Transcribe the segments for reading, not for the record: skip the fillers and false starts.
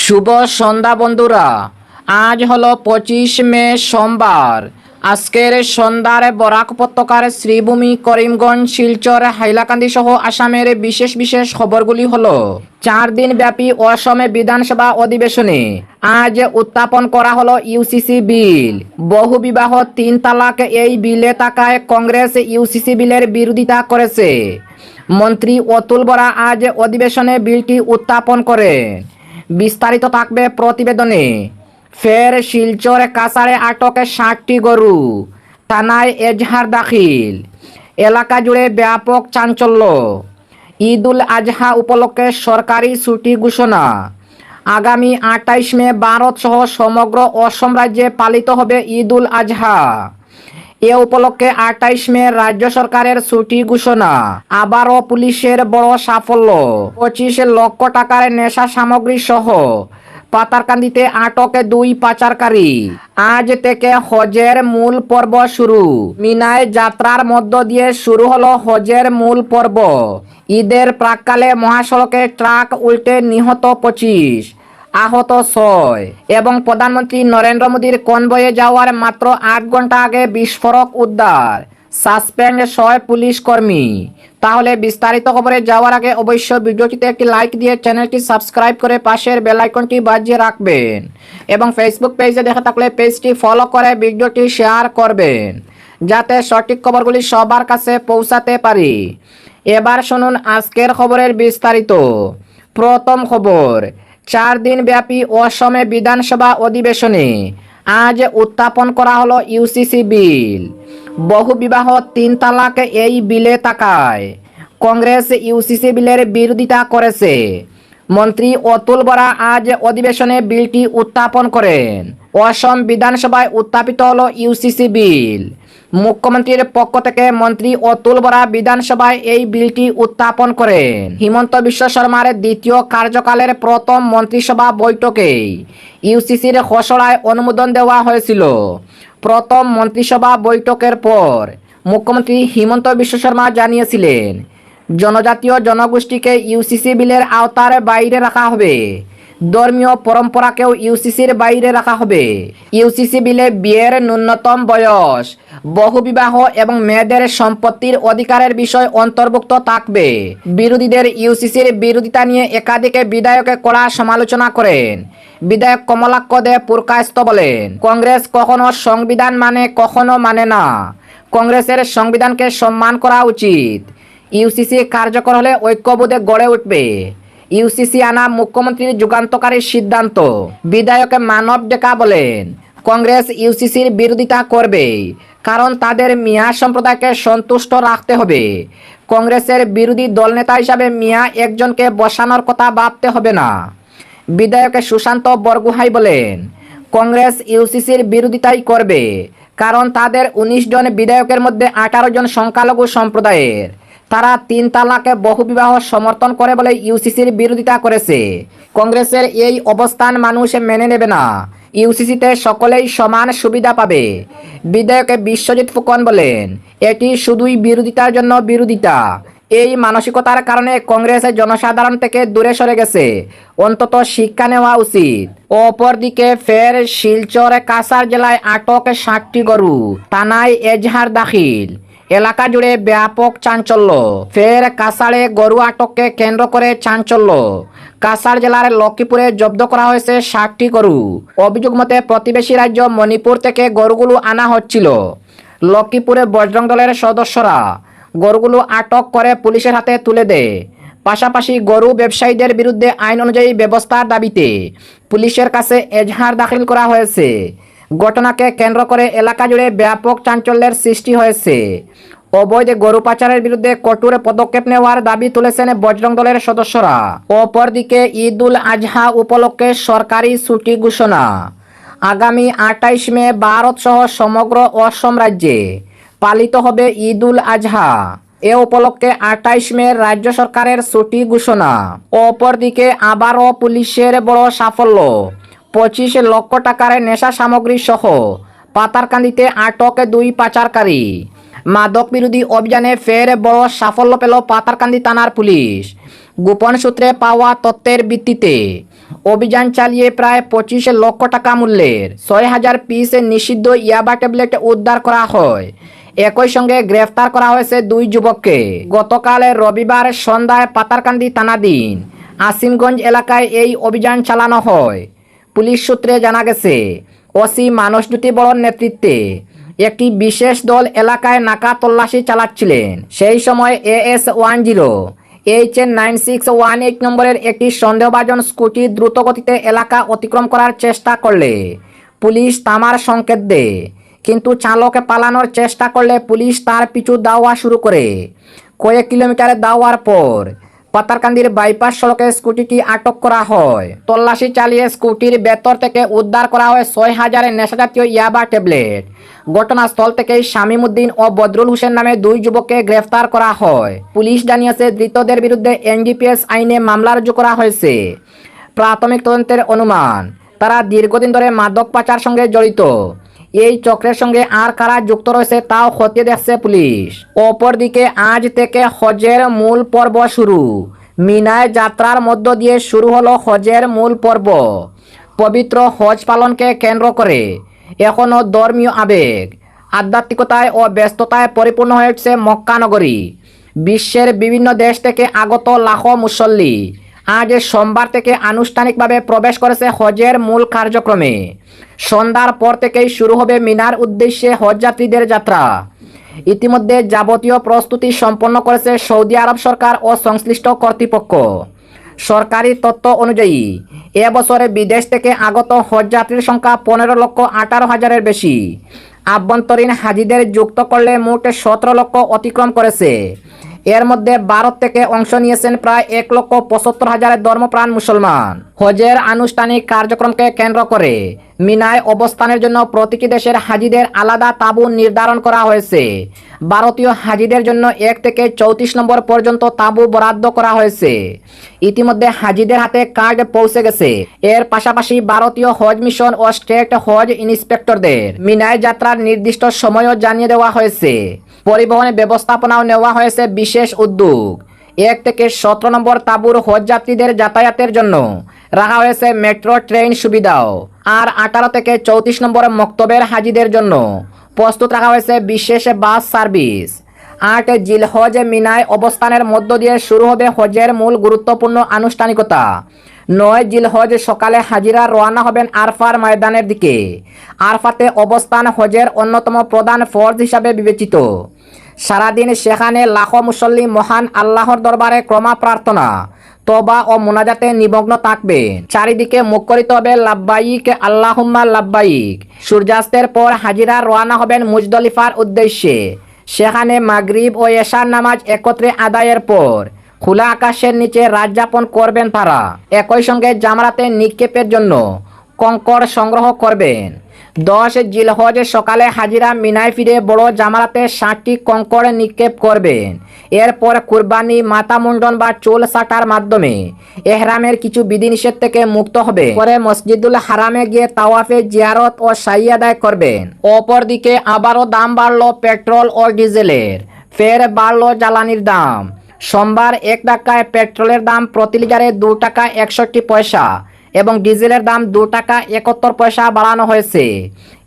শুভ সন্ধ্যা বন্ধুরা। আজ হলো 25 মে সোমবার। আজকের সন্ধ্যার বরাক উপত্যকার শ্রীভূমি, করিমগঞ্জ, শিলচর, হাইলাকান্দি সহ আসামের বিশেষ বিশেষ খবরগুলি হলো 4 দিন ব্যাপী অসমে বিধানসভা অধিবেশনে আজ উত্থাপন করা হলো ইউসিসি বিল। বহু বিবাহ 3 তালাক এই বিলে থাকায় কংগ্রেস ইউসিসি বিলের বিরোধিতা করেছে। মন্ত্রী অতুল বরা আজ অধিবেশনে বিলটি উত্থাপন করেন। বিস্তারিত থাকবে প্রতিবেদনে। ফের শিলচর কাছাড়ে আটকে 60টি গরু, থানায় এজাহার দাখিল। এলাকা জুড়ে ব্যাপক চাঞ্চল্য। ঈদ উল আজহা উপলক্ষে সরকারি ছুটি ঘোষণা। আগামী 28 মে ভারত সহ সমগ্র অসম রাজ্যে পালিত হবে ঈদ উল আজহা। এ উপলক্ষে 28 মে রাজ্য সরকারের ছুটি ঘোষণা। আবারও পুলিশের বড় সাফল্য। 25 লক্ষ টাকার নেশা সামগ্রী সহ পাতারকান্দিতে আটকে 2 পাচারকারী। আজ থেকে হজের মূল পর্ব শুরু। মিনায় যাত্রার মধ্য দিয়ে শুরু হলো হজের মূল পর্ব। ঈদের প্রাক্কালে মহাসড়কে ট্রাক উল্টে নিহত 25, আহত 6 এবং প্রধানমন্ত্রী নরেন্দ্র মোদীর কনভয়ে যাওয়ার মাত্র 8 ঘন্টা আগে বিস্ফোরক উদ্ধার, সাসপেন্ড 6 পুলিশ কর্মী। তাহলে বিস্তারিত খবরে যাওয়ার আগে অবশ্যই ভিডিওটিতে একটি লাইক দিয়ে চ্যানেলটি সাবস্ক্রাইব করে পাশের বেল আইকনটি বাজিয়ে রাখবেন এবং ফেসবুক পেজে দেখে থাকলে পেজটি ফলো করে ভিডিওটি শেয়ার করবেন যাতে সঠিক খবরগুলি সবার কাছে পৌঁছাতে পারি। এবার শুনুন আজকের খবরের বিস্তারিত। প্রথম খবর, 4 দিন ব্যাপী অসমে বিধানসভা অধিবেশনে আজ উত্থাপন করা হলো ইউসিসি বিল। বহু বিবাহ 3 তালাক এই বিলে থাকায় কংগ্রেস ইউসিসি বিলের বিরোধিতা করেছে। মন্ত্রী অতুল বরা আজ অধিবেশনে বিলটি উত্থাপন করেন। অসম বিধানসভায় উত্থাপিত হলো ইউসিসি বিল। মুখ্যমন্ত্রীর পক্ষ থেকে মন্ত্রী অতুল বরা বিধানসভায় এই বিলটি উত্থাপন করেন। হিমন্ত বিশ্ব শর্মার দ্বিতীয় কার্যকালের প্রথম মন্ত্রিসভা বৈঠকে ইউসিসির খসড়ায় অনুমোদন দেওয়া হয়েছিল। প্রথম মন্ত্রিসভা বৈঠকের পর মুখ্যমন্ত্রী হিমন্ত বিশ্ব শর্মা জানিয়েছিলেন, জনজাতীয় জনগোষ্ঠীকে ইউসিসি বিলের আওতার বাইরে রাখা হবে। ধর্মীয় পরম্পরাকেও ইউসিসির বাইরে রাখা হবে। ইউসিসি বিলে বিয়ের ন্যূনতম বয়স, বহুবিবাহ এবং মেয়েদের সম্পত্তির অধিকারের বিষয় অন্তর্ভুক্ত থাকবে। বিরোধীদের ইউসিসির বিরোধিতা নিয়ে একাধিক বিধায়কে কড়া সমালোচনা করেন। বিধায়ক কমলাক্ষ দে পুরকায়স্থ বলেন, কংগ্রেস কখনো সংবিধান মানে, কখনো মানে না। কংগ্রেসের সংবিধানকে সম্মান করা উচিত। ইউসিসি কার্যকর হলে ঐক্যবোধে গড়ে উঠবে। ইউসিসি আনা মুখ্যমন্ত্রীর যুগান্তকারী সিদ্ধান্ত। বিধায়ক মানব ডেকা বলেন, কংগ্রেস ইউসিসির বিরোধিতা করবে কারণ তাদের মিয়া সম্প্রদায়কে সন্তুষ্ট রাখতে হবে। কংগ্রেসের বিরোধী দলনেতা হিসাবে মিয়া একজনকে বসানোর কথা ভাবতে হবে না। বিধায়ক সুশান্ত বরগুহাই বলেন, কংগ্রেস ইউসিসির বিরোধিতাই করবে কারণ তাদের 19 জন বিধায়কের মধ্যে 18 জন সংখ্যালঘু সম্প্রদায়ের। তারা 3 তালাকে বহুবিবাহ সমর্থন করে বলে ইউসিসির বিরোধিতা করেছে। কংগ্রেসের এই অবস্থান মানুষ মেনে নেবে না। ইউসিসিতে সকলেই সমান সুবিধা পাবে। বিধায়ক বিশ্বজিৎ ফুকন বলেন, এটি শুধুই বিরোধিতার জন্য বিরোধিতা। এই মানসিকতার কারণে কংগ্রেস জনসাধারণ থেকে দূরে সরে গেছে। অন্তত শিক্ষা নেওয়া উচিত। অপরদিকে ফের শিলচর কাছাড় জেলায় আটক 60টি গরু, থানায় এজাহার দাখিল। এলাকা জুড়ে ব্যাপক চাঞ্চল্য। ফের কাছাড়ে গরু আটককে কেন্দ্র করে চাঞ্চল্য। কাছাড় জেলার লক্ষ্মীপুরে জব্দ করা হয়েছে 60টি গরু। অভিযোগ মতে প্রতিবেশী রাজ্য মণিপুর থেকে গরুগুলো আনা হচ্ছিল। লক্ষ্মীপুরে বজরং দলের সদস্যরা গরুগুলো আটক করে পুলিশের হাতে তুলে দেয়। পাশাপাশি গরু ব্যবসায়ীদের বিরুদ্ধে আইন অনুযায়ী ব্যবস্থার দাবিতে পুলিশের কাছে এজাহার দাখিল করা হয়েছে। ঘটনাকে কেন্দ্র করে এলাকা জুড়ে ব্যাপক চাঞ্চল্যের সৃষ্টি হয়েছে। অবৈধ গরু পাচারের বিরুদ্ধে কঠোর পদক্ষেপ নেওয়ার দাবি তুলেছেন বজরং দলের সদস্যরা। অপরদিকে ঈদ উল আজহা উপলক্ষে সরকারি ছুটি ঘোষণা। আগামী 28 মে ভারত সহ সমগ্র অসম রাজ্যে পালিত হবে ঈদ উল আজহা। এ উপলক্ষে 28 মে রাজ্য সরকারের ছুটি ঘোষণা। অপরদিকে আবারও পুলিশের বড় সাফল্য। 25 লক্ষ টাকার নেশা সামগ্রী সহ পাতারকান্দিতে আটক 2 পাচারকারী। মাদক বিরোধী অভিযানে ফের বড় সাফল্য পেল পাতারকান্দি থানার পুলিশ। গোপন সূত্রে পাওয়া তথ্যের ভিত্তিতে অভিযান চালিয়ে প্রায় 25 লক্ষ টাকা মূল্যের 6,000 পিস নিষিদ্ধ ইয়াবা ট্যাবলেট উদ্ধার করা হয়। একই সঙ্গে গ্রেফতার করা হয়েছে 2 যুবককে। গতকাল রবিবার সন্ধ্যায় পাতারকান্দি থানাধীন আসিমগঞ্জ এলাকায় এই অভিযান চালানো হয়। পুলিশ সূত্রে জানা গেছে, ওসি মানসজ্যোতি বড়োর নেতৃত্বে একটি বিশেষ দল এলাকায় নাকা তল্লাশি চালাচ্ছিলেন। সেই সময় AS10 HN9618 নম্বরের একটি সন্দেহভাজন স্কুটি দ্রুতগতিতে এলাকা অতিক্রম করার চেষ্টা করলে পুলিশ থামার সংকেত দেয়, কিন্তু চালক পালানোর চেষ্টা করলে পুলিশ তার পিছু ধাওয়া শুরু করে। কয়েক কিলোমিটার ধাওয়ার পর পাতারকান্দির বাইপাস সড়কে স্কুটিটি আটক করা হয়। তল্লাশি চালিয়ে স্কুটির ভেতর থেকে উদ্ধার করা হয় 6,000 নেশাজাতীয় ইয়াবা ট্যাবলেট। ঘটনাস্থল থেকে শামীম উদ্দিন ও বদরুল হোসেন নামে 2 যুবককে গ্রেফতার করা হয়। পুলিশ জানিয়েছে, ধৃতদের বিরুদ্ধে NDPS আইনে মামলা রুজু করা হয়েছে। প্রাথমিক তদন্তের অনুমান, তারা দীর্ঘদিন ধরে মাদক পাচার সঙ্গে জড়িত। এই চক্রের সঙ্গে আর কারা যুক্ত রয়েছে তাও খতিয়ে দেখছে পুলিশ। অপরদিকে আজ থেকে হজের মূল পর্ব শুরু। মিনায় যাত্রার মধ্য দিয়ে শুরু হলো হজের মূল পর্ব। পবিত্র হজ পালনকে কেন্দ্র করে এখনও ধর্মীয় আবেগ, আধ্যাত্মিকতায় ও ব্যস্ততায় পরিপূর্ণ হয়ে উঠছে মক্কা নগরী। বিশ্বের বিভিন্ন দেশ থেকে আগত লাখো মুসল্লি আজ সোমবার থেকে আনুষ্ঠানিকভাবে প্রবেশ করেছে হজের মূল কার্যক্রমে। সন্ধ্যার পর থেকেই শুরু হবে মিনার উদ্দেশ্যে হজযাত্রীদের যাত্রা। ইতিমধ্যে যাবতীয় প্রস্তুতি সম্পন্ন করেছে সৌদি আরব সরকার ও সংশ্লিষ্ট কর্তৃপক্ষ। সরকারি তথ্য অনুযায়ী এবছরে বিদেশ থেকে আগত হজযাত্রীর সংখ্যা 15,18,000-এর বেশি। আভ্যন্তরীণ হাজিদের যুক্ত করলে মোট 17 লক্ষ অতিক্রম করেছে। এর মধ্যে ভারত থেকে অংশ নিয়েছেন প্রায় 1,75,000 ধর্মপ্রাণ মুসলমান। হজের আনুষ্ঠানিক কার্যক্রমকে কেন্দ্র করে মিনায় অবস্থানের জন্য প্রতিটি দেশের হাজিদের আলাদা তাঁবু নির্ধারণ করা হয়েছে। ভারতীয় হাজিদের জন্য 1 থেকে 34 নম্বর পর্যন্ত তাঁবু বরাদ্দ করা হয়েছে। ইতিমধ্যে হাজিদের হাতে কার্ড পৌঁছে গেছে। এর পাশাপাশি ভারতীয় হজ মিশন ও স্টেট হজ ইন্সপেক্টরদের মিনায় যাত্রার নির্দিষ্ট সময়ও জানিয়ে দেওয়া হয়েছে। পরিবহন ব্যবস্থাপনাও নেওয়া হয়েছে বিশেষ উদ্যোগ। 1 থেকে 17 নম্বর তাঁবুর হজযাত্রীদের যাতায়াতের জন্য রাখা হয়েছে মেট্রো ট্রেন সুবিধাও। আর 18 থেকে 34 নম্বর মক্তবের হাজিদের জন্য প্রস্তুত রাখা হয়েছে বিশেষ বাস সার্ভিস। 8 জিলহজ মিনায় অবস্থানের মধ্য দিয়ে শুরু হবে হজের মূল গুরুত্বপূর্ণ আনুষ্ঠানিকতা। 9 জিলহজ সকালে হাজিরা রওনা হবেন আরফার ময়দানের দিকে। আরফাতে অবস্থান হজের অন্যতম প্রধান ফরজ হিসাবে বিবেচিত। সারাদিন সেখানে লাখো মুসল্লি মহান আল্লাহর দরবারে ক্রমা প্রার্থনা, তওবা ও মুনাজাতে নিমগ্ন থাকবেন। চারিদিকে মুখরিত হবে লাব্বাইক আল্লাহুম্মা লাব্বাইক। সূর্যাস্তের পর হাজিরা রওনা হবেন মুজদলিফার উদ্দেশ্যে। সেখানে মাগরিব ও এশার নামাজ একত্রে আদায়ের পর খোলা আকাশের নিচে রাত যাপন করবেন তারা। একই সঙ্গে জামরাতে নিক্ষেপের জন্য কঙ্কর সংগ্রহ করবেন। 10 জিলহজ সকালে হাজিরা মিনায় ফিরে বড় জামারাতে 60টি কঙ্কর নিক্ষেপ করবেন। এরপর কুরবানি, মাথা মুন্ডন বা চুল ছাঁটার মাধ্যমে এহরামের কিছু বিধিনিষেধ থেকে মুক্ত হবে। পরে মসজিদুল হারামে গিয়ে তাওয়াফে জিয়ারত ও সাই আদায় করবেন। অপরদিকে আবারও দাম বাড়ল পেট্রোল ও ডিজেলের। ফের বাড়ল জ্বালানির দাম। সোমবার 1 টাকায় পেট্রোলের দাম প্রতি লিটারে 2 টাকা 61 পয়সা এবং ডিজেলের দাম 2 টাকা 71 পয়সা বাড়ানো হয়েছে।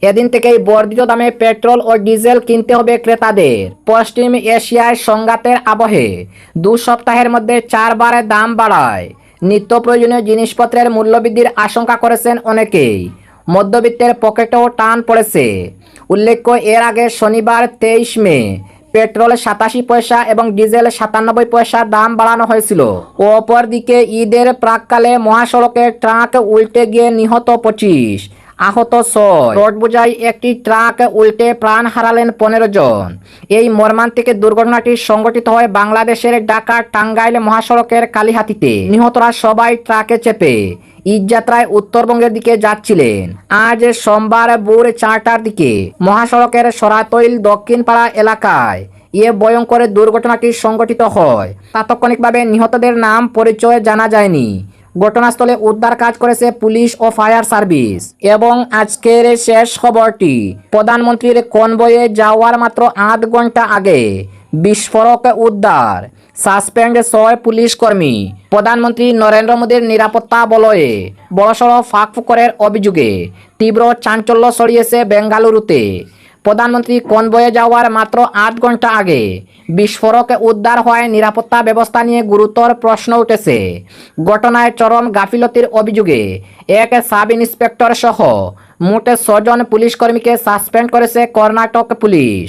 এদিন থেকেই বর্ধিত দামে পেট্রোল ও ডিজেল কিনতে হবে ক্রেতাদের। পশ্চিম এশিয়ায় সংঘাতের আবহে 2 সপ্তাহের মধ্যে 4 বার দাম বাড়ায় নিত্য প্রয়োজনীয় জিনিসপত্রের মূল্যবৃদ্ধির আশঙ্কা করেছেন অনেকেই। মধ্যবিত্তের পকেটেও টান পড়েছে। উল্লেখ্য, এর আগে শনিবার 23 মে পেট্রোল 87 পয়সা এবং ডিজেল 97 পয়সা দাম বাড়ানো হয়েছিল। অপরদিকে ঈদের প্রাককালে মহাসড়কে ট্রাক উল্টে গিয়ে নিহত 25, আহত 6। রড বোঝাই একটি ট্রাক উল্টে প্রাণ হারালেন 15 জন। এই মর্মান্তিক দুর্ঘটনাটি সংঘটিত হয় বাংলাদেশের ঢাকা টাঙ্গাইল মহাসড়কের কালিহাতীতে। নিহতরা সবাই ট্রাকে চেপে ঈদযাত্রায় উত্তরবঙ্গের দিকে যাচ্ছিলেন। আজ সোমবার ভোর 4টার দিকে মহাসড়কের সরাতৈল দক্ষিণপাড়া এলাকায় এ ভয়ঙ্কর দুর্ঘটনাটি সংঘটিত হয়। তাৎক্ষণিকভাবে নিহতদের নাম পরিচয় জানা যায়নি। ঘটনাস্থলে উদ্ধার কাজ করেছে পুলিশ ও ফায়ার সার্ভিস। এবং আজকের শেষ খবরটি, প্রধানমন্ত্রীর কনভয়ে যাওয়ার মাত্র 8 ঘন্টা আগে বিস্ফোরক উদ্ধার, সাসপেন্ড 6 পুলিশ কর্মী। প্রধানমন্ত্রী নরেন্দ্র মোদীর নিরাপত্তা বলয়ে বড়সড় ফাঁকফোকরের অভিযোগে তীব্র চাঞ্চল্য ছড়িয়েছে বেঙ্গালুরুতে। প্রধানমন্ত্রী কনভয়ে যাওয়ার মাত্র 8 ঘন্টা আগে বিস্ফোরক উদ্ধার হওয়ায় নিরাপত্তা ব্যবস্থা নিয়ে গুরুতর প্রশ্ন উঠেছে। ঘটনায় চরম গাফিলতির অভিযোগে এক সাব ইন্সপেক্টর সহ মোট 6 জন পুলিশ কর্মীকে সাসপেন্ড করেছে কর্ণাটক পুলিশ।